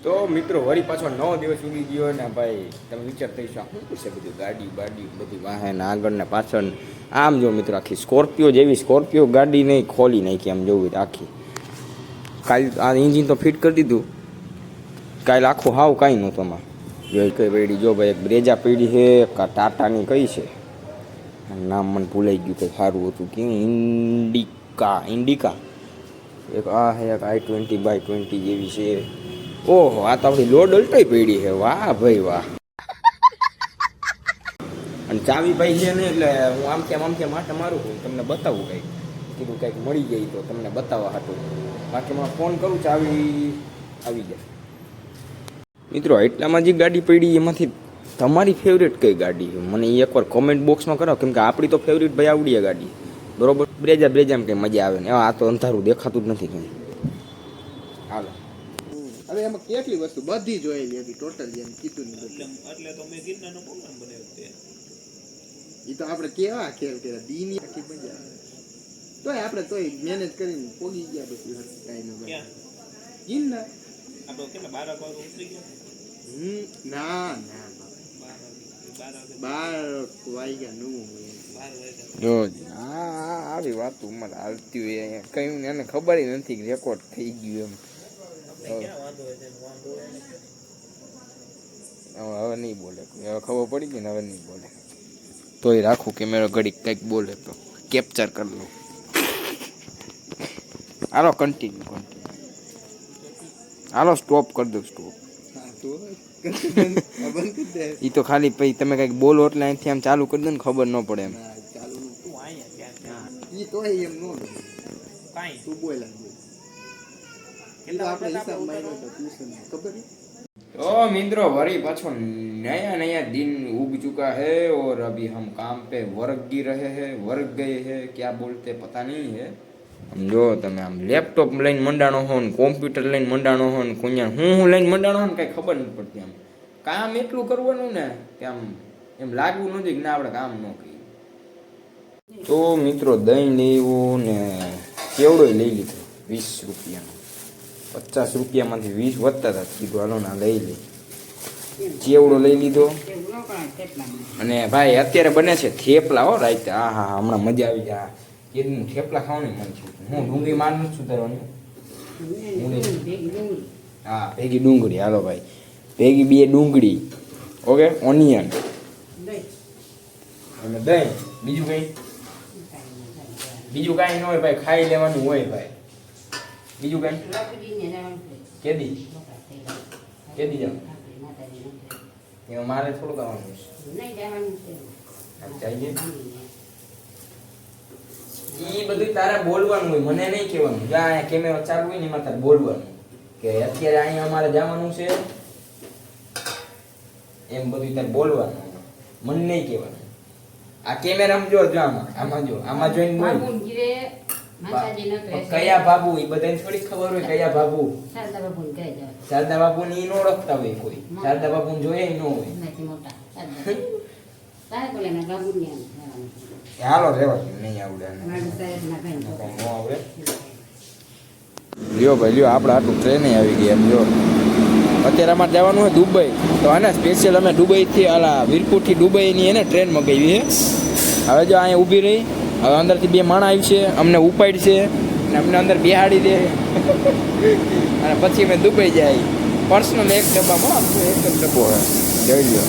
તો મિત્રો વળી પાછો 9 દિવસ ઉગી ગયો ને ભાઈ તમે વિચાર થઈ શકો શું પૂછે બધું ગાડી બાડી બધી વાહન આગળ ને પાછળ આમ જો મિત્રો આખી સ્કોર્પિયો જેવી સ્કોર્પિયો ગાડી નહીં ખોલી નાખી આમ જોવું આખી કાલ આ એન્જિન તો ફિટ કરી દીધું કાલ આખું હાવ કાંઈ નહોતું એમાં જો કઈ પેઢી જો ભાઈ એક બ્રેજા પેઢી છે કા ટાટાની કઈ છે નામ મને ભૂલાઈ ગયું કંઈ સારું હતું કે ઇન્ડિકા એક આ છે એક i20/20 જેવી છે ઓહો આ તો આપણી લોડ અલ્ટોય પડી છે વાહ ભાઈ વાહ અને ચાવી ભાઈ છે ને એટલે હું આમ કેમ માટે મારું છું તમને બતાવું કંઈક કીધું કંઈક મળી જાય તો તમને બતાવવા હાટું બાકી હું ફોન કરું ચાવી આવી જાય મિત્રો એટલામાં જે ગાડી પડી એમાંથી તમારી ફેવરેટ કઈ ગાડી છે મને એકવાર કોમેન્ટ બોક્સમાં કરાવો કેમ કે આપણી તો ફેવરેટ ભાઈ આવડી ગાડી બરોબર બ્રેજામાં કંઈ મજા આવે ને આ તો અંધારું દેખાતું જ નથી કંઈ હાલો હવે એમાં કેટલી વસ્તુ બધી જોયેલી હતી ટોટલી એમ કીધું નહીં એટલે તો મેં ગિરનારનો પ્રોગ્રામ બનાવ્યો તે એ તો આપણે કેવા ખેલ કર્યા દીની આખી મજા તોય આપણે તોય મેનેજ કરીને પોગી ગયા પછી કાંઈ ન ગિરનાર આપણે કેટલા 12 વાગે ઉતરી ગયા ના 12 વાગ્યા નું જો આવી વાતો મને હાલતી હોય અહીંયા કઈ એને ખબર નથી કે રેકોર્ડ થઈ ગયું એમ હવે નહીં બોલે હવે ખબર પડી ગઈ ને હવે નહીં બોલે તોય રાખું કેમેરો ઘડી કંઈક બોલે તો કેપ્ચર કરી લો હાલો કન્ટિન્યુ હાલો સ્ટોપ કરી દો સ્ટોપ એ તો ખાલી પછી તમે કંઈક બોલો એટલે અહીંથી આમ ચાલુ કરી દો ને ખબર ન પડે એમ तो मित्रों वरी पाछो नया दिन उग चुका है और अभी हम काम पे वर्ग रहे हैं वर्ग गए हैं क्या बोलते पता नहीं है हम जो તમે આમ લેપટોપ લઈને મંડાણો હો ને કોમ્પ્યુટર લઈને મંડાણો હો ને કુણ્યા હું લઈને મંડાણો હો ને કઈ ખબર નથી પડતી આમ કામ એટલું કરવાનું ને કે આમ એમ લાગવું નથી કે ના આપણે કામ ન કરીએ તો મિત્રો દહીં લેવું ને કેવડો લઈ લીધો 20 રૂપિયાનો 50 રૂપિયામાંથી 20 વધતા હતા કીધું હાલો ના લઈ લે ચેવડો લઈ લીધો અને ભાઈ અત્યારે બને છે થેપલા હો રાઈતે હા હા હમણાં મજા આવી જાય કેદનું થેપલા ખાવાની મન છે હું ડુંગળી માર નથી સુધારવાની હા ભેગી ડુંગળી હાલો ભાઈ ભેગી 2 ડુંગળી ઓકે ઓનિયન અને દહીં બીજું કાંઈ ન હોય ભાઈ ખાઈ લેવાનું હોય ભાઈ બીજું કાંઈ કેદી જાવ એમાં મારે થોડુંક આવવાનું છે એ બધું તારે બોલવાનું હોય મને નહીં કહેવાનું જ્યાં કેમેરો ચાલુ હોય ને એમાં તારે બોલવાનું કે અત્યારે અહીંયા અમારે જવાનું છે એમ બધું તારે બોલવાનું મને નહીં કહેવાનું આ કેમેરામાં જો આમાં જોઈને બોલ કયા બાબુ એ બધાને થોડી ખબર હોય કયા બાબુ શારદા બાપુ ને ઈ નો ઓળખતા હોય કોઈ શારદા બાપુ ને જોઈએ ન હોય હાલો રેવા નહીં આવડે લ્યો ભાઈ લ્યો આપણે આટલું ટ્રેન આવી ગઈ એમ જો અત્યારે અમારે જવાનું હોય દુબઈ તો આને સ્પેશિયલ અમે દુબઈથી આલા વીરપુરથી દુબઈની એને ટ્રેન મગાવી છે હવે જો અહીંયા ઊભી રહી હવે અંદરથી 2 માણા આવી છે અમને ઉપાડી છે અને અમને અંદર બેહાડી દે અને પછી અમે દુબઈ જાય પર્સનલ એક ડબ્બામાં એક જ ડબ્બો હોય જોઈ લો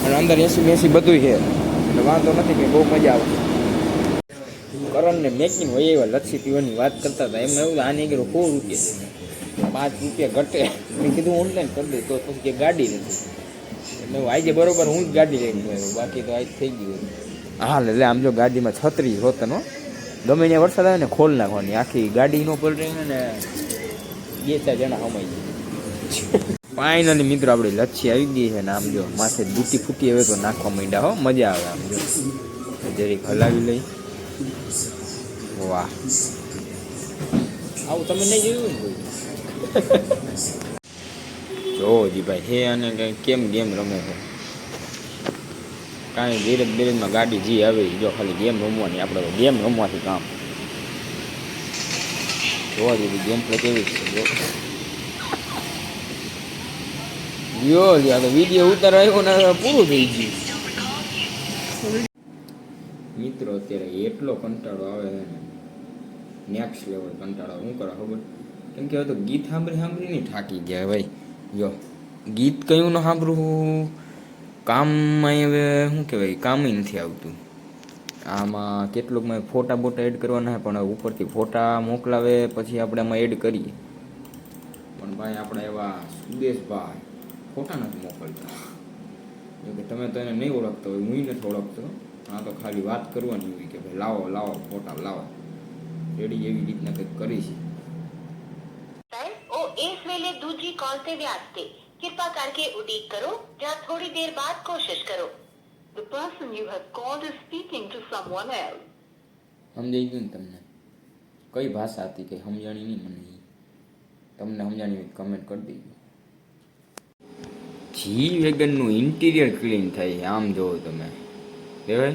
અને અંદર એસી બધું છે એટલે વાંધો નથી કે બહુ મજા આવશે કરણને મેકિંગ હોય એવા લસ્સી પીવાની વાત કરતા હતા એમને એવું આની ગયો 100 રૂપિયા 5 રૂપિયા ઘટે મેં કીધું ઓનલાઈન કરી દે તો પછી કે ગાડી નથી એટલે આજે બરોબર હું જ ગાડી લઈને ગયો બાકી તો આજ થઈ ગયું હા એટલે આમ જો ગાડીમાં છત્રી હોતનો ગમે ત્યાં વરસાદ આવે ને ખોલ નાખવાની આખી ગાડી નો પલટે ને 2-4 જણા હમાઈ જાય ફાઇનલી મિત્રો આપણે લચ્છી આવી ગઈ છે ને આમ જો માથે દૂટી ફૂટી હવે તો નાખવા માંડ્યા હો મજા આવે આમ જો જરીક હલાવી લઈ વાહ આવું તમે નહીં જોયું ને કોઈ જોજી ભાઈ હે અને કેમ ગેમ રમે છે કાંઈ ધીરજમાં ગાડી જી આવે જો ખાલી ગેમ રમવાની આપણે તો ગેમ રમવાથી કામ જોવા જેવી ગેમ પ્લે કેવી છે જો યો લ્યા તો વિડીયો ઉતારાયો ને પૂરું થઈ ગયું. મિત્રો અત્યારે એટલો કંટાળો આવે છે ને, નેક્સ્ટ લેવલ કંટાળો. શું કરો ખબર? કેમ કે હવે તો ગીત સાંભળીને થાકી ગયા ભાઈ. જો ગીત કયું ન સાંભળવું, કામમાં હવે શું કહેવાય, કામ નથી આવતું. આમાં કેટલુંક મેં ફોટા બોટા એડ કરવાના પણ હવે ઉપરથી ફોટા મોકલાવે પછી આપણે આમાં એડ કરીએ. પણ ભાઈ આપણે એવા સુદેશભાઈ ફોટા નથી મોકલતા. કે તમે તો એને નહીં ઓળખતો હોય, હું નથી ઓળખતો. હા તો ખાલી વાત કરવાની હોય કે ભાઈ લાવો લાવો ફોટા લાવો, રેડી એવી રીતના કંઈક કરી છે. ਉਹ ਇਸ ਵੇਲੇ ਦੂਜੀ ਕਾਲ ਤੇ ਵਿਅਸਤ ਹੈ ਕਿਰਪਾ ਕਰਕੇ ਉਡੀਕ ਕਰੋ ਜਾਂ ਥੋੜੀ ਦੇਰ ਬਾਅਦ ਕੋਸ਼ਿਸ਼ ਕਰੋ The person you have called is speaking to someone else સમજાઈ ગયું ને તમને? કઈ ભાષા હતી કઈ સમજાણી નહીં મને. તમને સમજાણી હોય કમેન્ટ કરી દેજો. જી વેગનનું ઇન્ટિરિયર ક્લીન થાય આમ જોવો તમે. દેવાય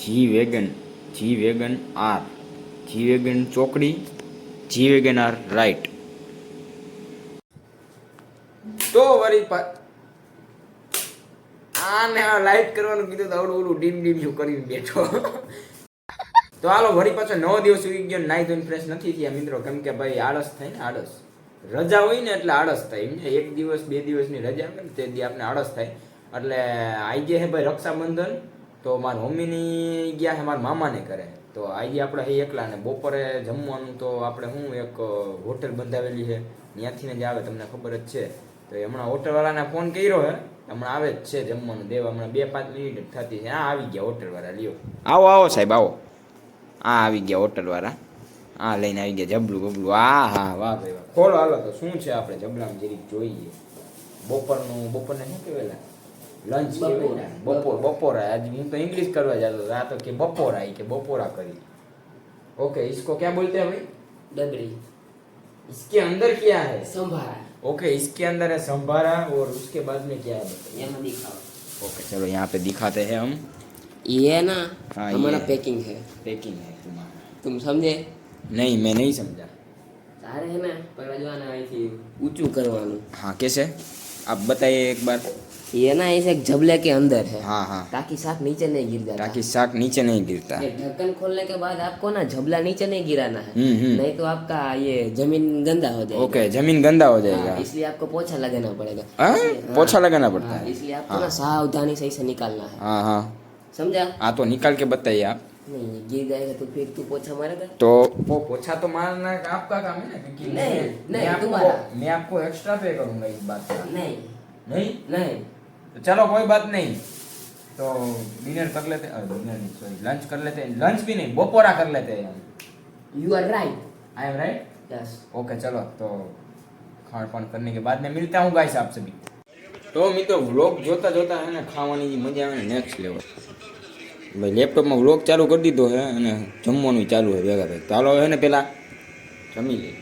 G wagon R, G wagon ચોકડી, જી વેગન આર રાઈટ. તો વળી આને આ લાઈટ કરવાનું કીધું તો આવડું ઓલું ડીમ શું કરીને બેઠો. તો હાલો વળી પાછો 9 દિવસ ઉગી ગયો, નાઈ ધોઈને ફ્રેશ નથી થયા મિત્રો. કેમ કે ભાઈ આળસ થાય ને, આળસ રજા હોય ને એટલે આળસ થાય. એમ એક દિવસ 2 દિવસની રજા આવે ને તે દી આપણે આળસ થાય. એટલે આવી ગયા હે ભાઈ રક્ષાબંધન, તો મારા મમ્મીની ગયા હે મારા મામાને કરે. તો આજે આપણે હે એકલા ને બપોરે જમવાનું તો આપણે શું એક હોટલ બંધાવેલી છે ત્યાંથી જ આવે, તમને ખબર જ છે. તો હમણાં હોટલવાળાને ફોન કર્યો હે, હમણાં આવે જ છે જમવાનું દેવા. હમણાં 2-5 મિનિટ જ થતી છે. હા આવી ગયા હોટલવાળા, લ્યો આવો આવો સાહેબ આવો. હા આવી ગયા હોટલવાળા, હા લઈને આવી ગયા જબલું બબલું. હા હા વાહ ભાઈ વાહ. ખોલો હાલો તો શું છે આપણે જબલામાં જરીક જોઈએ. બપોરને શું કહેવાય, લંચ કહેવાય. બપોરા. આજ હું તો ઇંગ્લિશ કરવા જતો હતો, આ તો કે બપોરા, કે બપોરા કરી. ओके इसको क्या बोलते हैं भाई? डबरी. इसके अंदर क्या है? संभारा. ओके इसके अंदर है संभारा और उसके बाद में क्या है? ये मैं दिखाओ. ओके चलो यहाँ पे दिखाते हैं हम. ये ना हाँ, हमारा ये पैकिंग है. पैकिंग है तुम्हारा. तुम समझे? नहीं मैं नहीं समझा. तारे है ना पहला जो आना आई थी ऊंचू करवाना. हाँ कैसे आप बताइए एक बार. ये ना ऐसे एक झबले के अंदर है. हाँ हाँ ताकि शाक नीचे नहीं गिर जाता. ताकि शाक नीचे नहीं गिरता. ये ढक्कन खोलने के बाद आपको ना झबला नीचे नहीं गिराना है. हम्म. नहीं तो आपका ये जमीन गंदा हो जाएगा. ओके जमीन गंदा हो जाएगा. हाँ, इसलिए आपको पोछा लगाना पड़ेगा. हाँ? हाँ, पोछा लगाना पड़ता हाँ, है. इसलिए आपको हाँ. ना सावधानी से इसे निकालना है. हाँ हाँ समझा? हाँ तो निकाल के बताइए आप. नहीं गिर जाएगा तो फिर तू पोछा मारेगा. तो वो पोछा तो मारना आपका काम है ना, क्योंकि नहीं, नहीं, मैं तुम्हारा. मैं आपको एक्स्ट्रा पे करूंगा इस बात का. नहीं नहीं नहीं तो चलो कोई बात नहीं. तो डिनर कर लेते हैं, डिनर नहीं सॉरी लंच कर लेते हैं. लंच भी नहीं बपोरा कर लेते हैं हम. You are right. I am right. Yes. Okay चलो तो खान पान करने के बाद में मिलता हूँ गाइस आप सभी. तो मित्रों व्लॉग जोता जोता है ना खावानी मजा આવે ને નેક્સ્ટ લેવલ. ભાઈ લેપટોપમાં વ્લોગ ચાલુ કરી દીધો છે અને જમવાનું ચાલુ છે ભેગા ભેગા. તો હાલો હે ને પેલા જમી લઈએ.